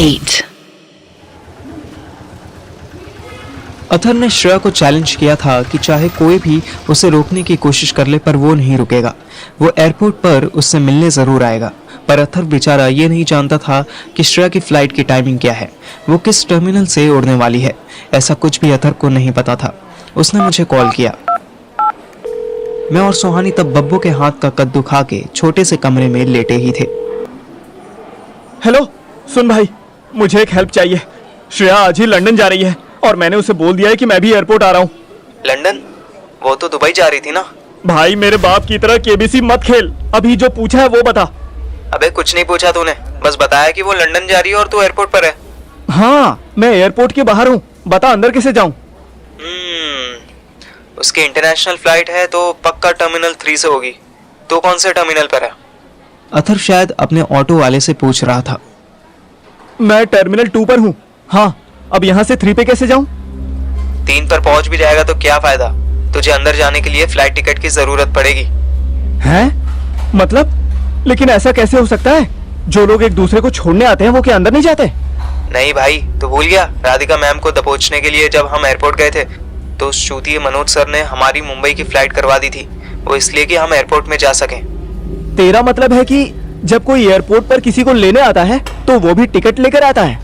8. अथर ने श्रेया को चैलेंज किया था कि चाहे कोई भी उसे रोकने की कोशिश कर ले पर वो नहीं रुकेगा। वो एयरपोर्ट पर उससे मिलने ज़रूर आएगा। पर अथर बेचारा ये नहीं जानता था कि श्रेया की फ़्लाइट की टाइमिंग क्या है, वो किस टर्मिनल से उड़ने वाली है। ऐसा कुछ भी अथर को नहीं पता था। उसने मुझे कॉल किया। मैं और सुहानी तब बब्बू के हाथ का कद्दू खा के छोटे से कमरे में लेटे ही थे। हेलो सुन भाई, मुझे एक हेल्प चाहिए। श्रेया आज ही लंदन जा रही है और मैंने उसे बोल दिया है कि मैं भी एयरपोर्ट आ रहा हूँ। लंदन? वो तो दुबई जा रही थी ना। भाई मेरे बाप की तरह केबीसी मत खेल, अभी जो पूछा है वो बता। अबे कुछ नहीं पूछा तूने, बस बताया कि वो लंदन जा रही है और तू एयरपोर्ट पर है। हाँ मैं एयरपोर्ट के बाहर हूँ, बता अंदर कैसे जाऊँ। उसकी इंटरनेशनल फ्लाइट है तो पक्का टर्मिनल 3 से होगी। तो कौन से टर्मिनल पर है? अथर शायद अपने ऑटो वाले से पूछ रहा था। मैं टर्मिनल 2 पर हूँ। हाँ, अब यहाँ से 3 पे कैसे जाऊँ? 3 पर पहुंच भी जाएगा तो क्या फायदा, तुझे अंदर जाने के लिए फ्लाइट टिकट की जरूरत पड़ेगी। हैं? मतलब? लेकिन ऐसा कैसे हो सकता है? जो लोग एक दूसरे को छोड़ने आते हैं वो क्या अंदर नहीं जाते? नहीं भाई, तो भूल गया राधिका मैम को दबोचने के लिए जब हम एयरपोर्ट गए थे तो उस चूतिए मनोज सर ने हमारी मुंबई की फ्लाइट करवा दी थी, वो इसलिए कि हम एयरपोर्ट में जा सकें। तेरा मतलब है कि जब कोई एयरपोर्ट पर किसी को लेने आता है तो वो भी टिकट लेकर आता है?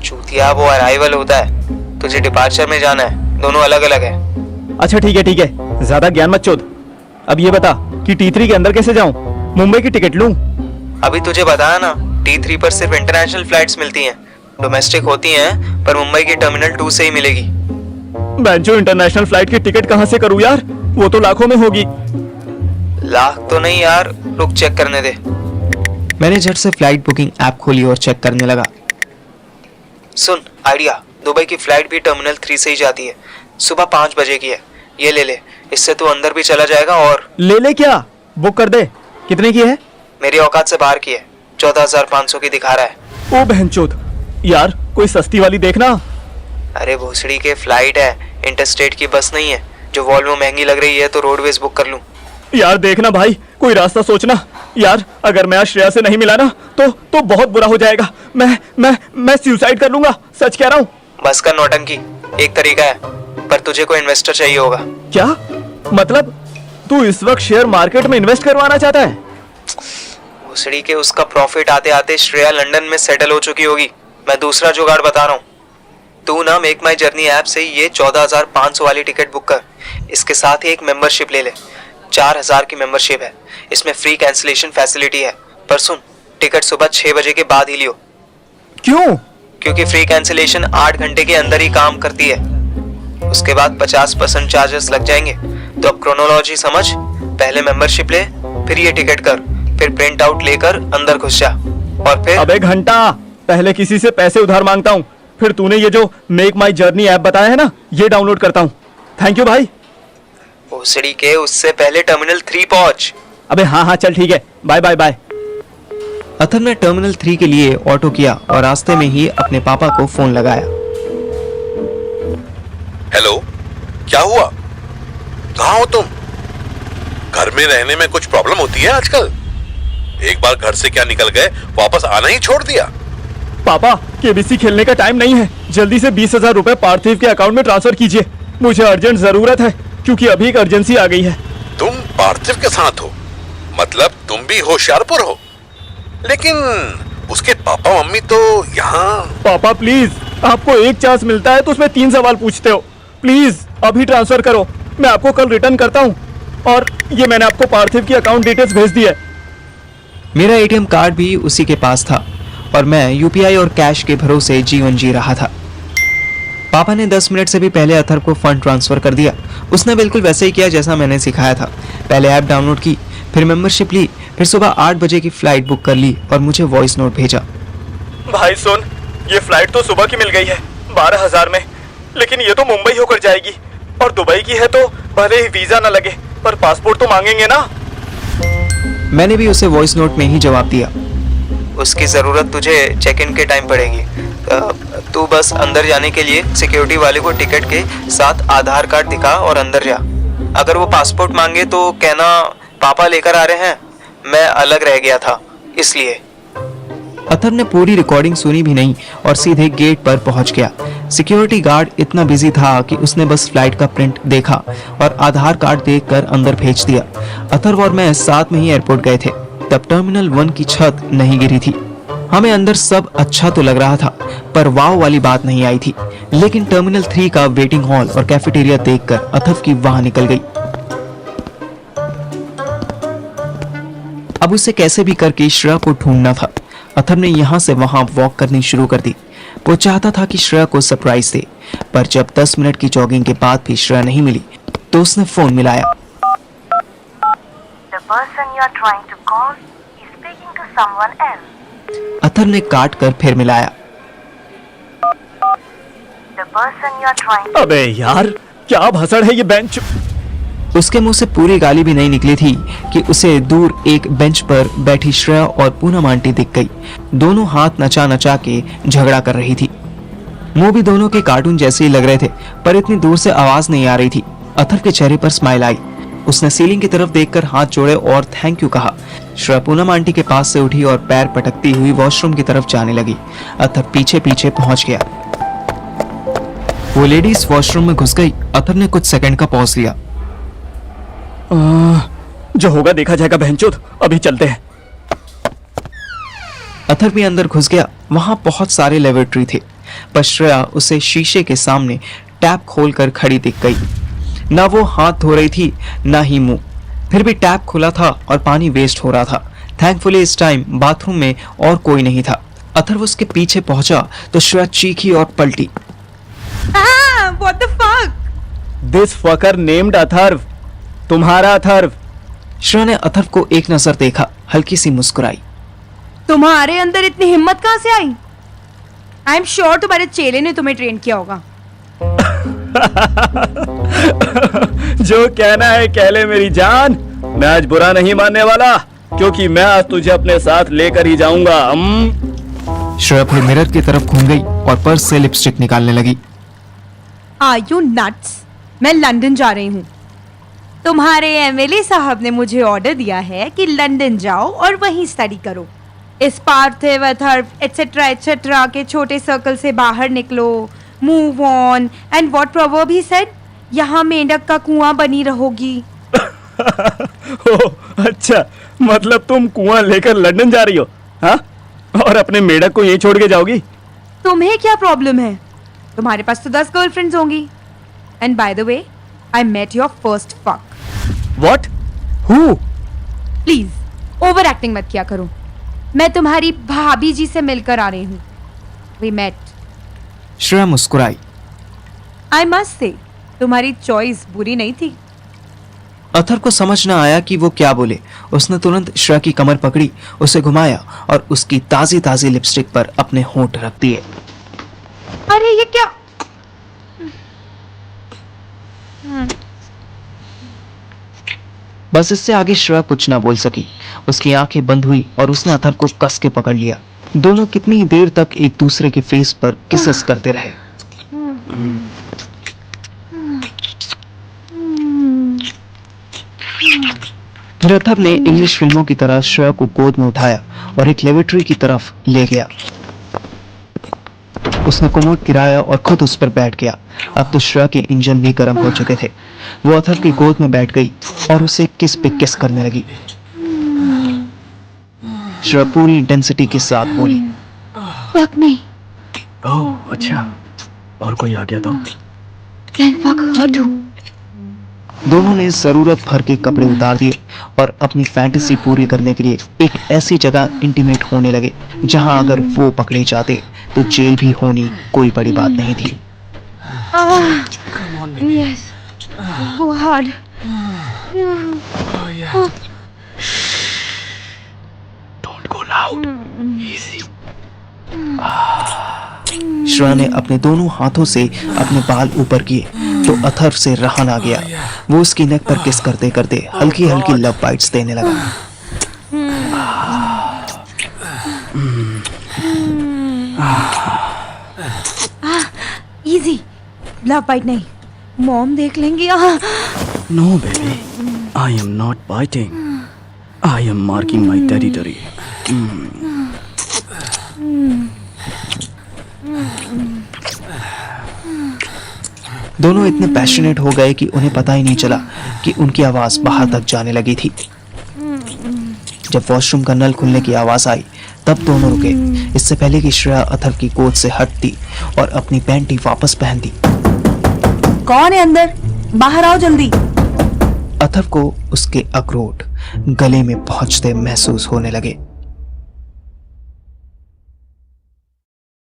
चूतिया, वो अराइवल होता है, तुझे डिपार्चर में जाना है, दोनों अलग अलग है। अच्छा ठीक है, ज्यादा ज्ञान मत चोद। अब ये बता कि T3 के अंदर कैसे जाऊं? मुंबई की टिकट लूं? अभी तुझे बताया ना, T3 पर सिर्फ इंटरनेशनल फ्लाइट्स मिलती हैं, डोमेस्टिक होती हैं पर मुंबई के टर्मिनल 2 से ही मिलेगी। बेंचो, इंटरनेशनल फ्लाइट की टिकट कहां से करूं यार? वो तो लाखों में होगी। लाख तो नहीं यार, रुक चेक करने दे। मैंने झट से फ्लाइट बुकिंग ऐप खोली और चेक करने लगा। सुन आइडिया, दुबई की फ्लाइट भी टर्मिनल 3 से ही जाती है, सुबह 5 बजे की है। ये ले ले, इससे तू अंदर भी चला जाएगा। और ले क्या? बुक कर दे। कितने की है? मेरी औकात से बाहर की है, 14,500 की दिखा रहा है। ओ बहनचोद, यार कोई सस्ती वाली देखना। अरे भोसड़ी के, फ्लाइट है, इंटरस्टेट की बस नहीं है जो वॉल्वो महंगी लग रही है तो रोडवेज बुक कर लूं। यार देखना भाई, कोई रास्ता सोचना यार। अगर मैं आज श्रेया से नहीं मिला ना तो बहुत बुरा हो जाएगा। मैं सुसाइड कर लूंगा, सच कह रहा हूँ। बस कर नौटंकी, एक तरीका है, पर तुझे कोई इन्वेस्टर चाहिए होगा। क्या मतलब? तू इस वक्त शेयर मार्केट में इन्वेस्ट करवाना चाहता है? भोसड़ी के, उसका प्रॉफिट आते आते श्रेया लंदन में सेटल हो चुकी होगी। मैं दूसरा जुगाड़ बता रहा हूँ। तू ना मेक माई जर्नी ऐप से ये 14,500 वाली टिकट बुक कर, इसके साथ ही एक मेंबरशिप ले ले। 4,000 की मेंबरशिप है, इसमें फ्री कैंसिलेशन फैसिलिटी है। पर सुन, टिकट सुबह 6 बजे के बाद ही लियो। क्यों? क्योंकि फ्री कैंसिलेशन 8 घंटे के अंदर ही काम करती है, उसके बाद 50% चार्जेस लग जाएंगे। तो अब क्रोनोलॉजी समझ, पहले मेंबरशिप ले, फिर ये टिकट कर, फिर प्रिंट आउट लेकर अंदर घुस जा और फिर। अबे घंटा, पहले किसी से पैसे उधार मांगता हूँ, फिर तूने ये जो मेक माई जर्नी ऐप बताया है ना, ये डाउनलोड करता हूँ। थैंक यू भाई। भोसड़ी के, उससे पहले टर्मिनल 3 पहुंच। अबे हाँ चल ठीक है, बाय बाय बाय। अथर ने टर्मिनल 3 के लिए ऑटो किया और रास्ते में ही अपने पापा को फोन लगाया। हेलो, क्या हुआ? कहाँ हो तुम? घर में रहने में कुछ प्रॉब्लम होती है आजकल? एक बार घर से क्या निकल गए, वापस आना ही छोड़ दिया। पापा, केबीसी खेलने का टाइम नहीं है, जल्दी से 20,000 रुपए पार्थिव के अकाउंट में ट्रांसफर कीजिए, मुझे अर्जेंट जरूरत है, क्योंकि अभी एक अर्जेंसी आ गई है। तुम पार्थिव के साथ हो? मतलब तुम भी होशियारपुर हो? लेकिन उसके पापा मम्मी तो यहाँ। पापा प्लीज, आपको एक चांस मिलता है तो उसमें 3 सवाल पूछते हो। प्लीज अभी ट्रांसफर करो, मैं आपको कल रिटर्न करता हूँ। और ये मैंने आपको पार्थिव की अकाउंट डिटेल्स भेज दी है। मेरा एटीएम कार्ड भी उसी के पास था और मैं यूपीआई और कैश के भरोसे जीवन जी रहा था। पापा ने 10 मिनट से भी पहले अथर को फंड ट्रांसफर कर दिया। उसने बिल्कुल वैसे ही किया जैसा मैंने सिखाया था। पहले ऐप डाउनलोड की, फिर मेंबरशिप ली, फिर सुबह 8 बजे की फ्लाइट बुक कर ली और मुझे वॉइस नोट भेजा। भाई सुन, ये फ्लाइट तो सुबह की मिल गई है 12,000 में, लेकिन ये तो मुंबई होकर जाएगी और दुबई की है तो भले ही वीजा न लगे पर पासपोर्ट तो मांगेंगे ना। मैंने भी उसे वॉइस नोट में ही जवाब दिया। उसकी ज़रूरत तुझे चेक इन के टाइम पड़ेगी। तू बस अंदर जाने के लिए सिक्योरिटी वाले को टिकट के साथ आधार कार्ड दिखा और अंदर जा। अगर वो पासपोर्ट मांगे तो कहना पापा लेकर आ रहे हैं, मैं अलग रह गया था इसलिए। अथर ने पूरी रिकॉर्डिंग सुनी भी नहीं और सीधे गेट पर पहुंच गया। सिक्योरिटी गार्ड इतना बिजी था कि उसने बस फ्लाइट का प्रिंट देखा और आधार कार्ड देखकर अंदर भेज दिया। अथर और मैं साथ में ही एयरपोर्ट गए थे। तब टर्मिनल 1 की छत नहीं गिरी थी। हमें अंदर सब अच्छा तो लग रहा था, पर वाव वाली बात नहीं आई थी। लेकिन टर्मिनल 3 का वेटिंग हॉल और कैफेटेरिया देखकर अथर की वाह निकल गई। अब उसे कैसे भी करके श्रेया को ढूंढना था। अथर ने यहाँ से वहां वॉक करनी शुरू कर दी। वो चाहता था कि श्रेया को सरप्राइज दे, पर जब 10 मिनट की जॉगिंग के बाद भी श्रेया नहीं मिली तो उसने फोन मिलाया। The person you are trying to call is speaking to someone else. Athar ने काट कर फिर मिलाया। The person you are trying to अबे यार, क्या भसड़ है ये बेंच। उसके मुंह से पूरी गाली भी नहीं निकली थी कि उसे दूर एक बेंच पर बैठी श्रेया और पूनम आंटी दिख गई। दोनों हाथ नचा नचा के झगड़ा कर रही थी। मुंह भी दोनों के कार्टून जैसे ही लग रहे थे, पर इतनी दूर से आवाज नहीं आ रही थी। अथर के चेहरे पर स्माइल आई। उसने सीलिंग की तरफ देखकर हाथ जोड़े और थैंक यू कहा। श्रेया पूनम आंटी के पास से उठी और पैर पटकती हुई वॉशरूम की तरफ जाने लगी। अथर पीछे पीछे पहुंच गया। वो लेडीज वॉशरूम में घुस गई। अथर ने कुछ सेकंड का पॉज लिया। जो होगा देखा जाएगा बहनचोद, अभी चलते हैं। अथर भी अंदर घुस गया। वहां बहुत सारे लेबोरेटरी थे, पर श्रेया उसे शीशे के सामने टैप खोलकर खड़ी दिख गई। ना वो हाथ धो रही थी, ना ही मुंह। फिर भी टैप खुला था और पानी वेस्ट हो रहा था। थैंकफुली इस टाइम बाथरूम में और कोई नहीं था। अथर उसके पीछे पहुंचा तो श्रेया चीखी और पलटी। What the fuck? This फकर named Atharva, तुम्हारा अथर्व। श्रेया ने अथर को एक नजर देखा, हल्की सी मुस्कुराई। तुम्हारे अंदर इतनी हिम्मत कहां से आई? आई एम श्योर तुम्हारे चेले ने तुम्हें ट्रेन किया होगा। जो कहना है कह ले मेरी जान, मैं आज बुरा नहीं मानने वाला, क्योंकि मैं आज तुझे अपने साथ लेकर ही जाऊंगा। श्रेया फिर मिरर की तरफ घूम गई और पर्स से लिपस्टिक निकालने लगी। Are you nuts? मैं लंदन जा रही हूँ। तुम्हारे एमएलए साहब ने मुझे ऑर्डर दिया है कि लंदन जाओ और वहीं स्टडी करो। इस पार्थिव अथर्व एटसेट्रा एटसेट्रा के छोटे सर्कल से बाहर निकलो, move on, and what proverb he said, यहाँ मेंढक का कुआं बनी रहोगी। ओह, अच्छा, मतलब तुम कुआं लेकर लंदन जा रही हो, हाँ? और अपने मेढक को यहीं छोड़ के जाओगी? तुम्हें क्या प्रॉब्लम है? तुम्हारे पास तो 10 गर्लफ्रेंड्स होंगी। And by the way, I met your first fuck. What? Who? Please over acting मत किया करो। मैं तुम्हारी भाभी जी से मिलकर आ रही हूँ। We met. श्रेया मुस्कुराई। आई मस्ट से तुम्हारी चॉइस बुरी नहीं थी। अथर को समझ न आया कि वो क्या बोले। उसने तुरंत श्रेया की कमर पकड़ी, उसे घुमाया और उसकी ताजी ताजी लिपस्टिक पर अपने होंठ रख दिए। अरे ये क्या? बस इससे आगे श्रेया कुछ ना बोल सकी। उसकी आंखें बंद हुई और उसने अथर को कस के पकड़ लिया। दोनों कितनी देर तक एक दूसरे के फेस पर किसेस करते रहे। फिर अथर ने इंग्लिश फिल्मों की तरह श्रेया को गोद में उठाया और एक लेबोरेटरी की तरफ ले गया। उसने कोमोड गिराया और खुद उस पर बैठ गया। अब तो श्रेया के इंजन भी गर्म हो चुके थे। वो अथर की गोद में बैठ गई और उसे किस पे किस करने लगी। श्रेया पूरी इंटेंसिटी के साथ बोली, फक नहीं। ओह, अच्छा, और कोई आ गया तो? Then fuck her too. दोनों ने जरूरत भर के कपड़े उतार दिए और अपनी फैंटेसी पूरी करने के लिए एक ऐसी जगह इंटीमेट होने लगे जहां अगर वो पकड़े जाते तो जेल भी होनी कोई बड़ी बात नहीं थी। Yes. Go hard. Don't go loud. Easy. Shreya ने अपने दोनों हाथों से अपने बाल ऊपर किए तो अथर से रहा ना गया। वो उसकी नेक पर किस करते करते हल्की हल्की लव बाइट्स देने लगा। Easy. लव बाइट नहीं, मॉम देख लेंगी। No, baby. I am not biting. I am marking my territory. दोनों इतने पैशनेट हो गए कि उन्हें पता ही नहीं चला कि उनकी आवाज बाहर तक जाने लगी थी। जब वॉशरूम का नल खुलने की आवाज आई तब दोनों रुके, इससे पहले कि श्रेया अथर्व की गोद से हटती और अपनी पैंटी वापस पहनती। कौन है अंदर? बाहर आओ जल्दी। अथर्व को उसके अखरोट गले में पहुंचते महसूस होने लगे।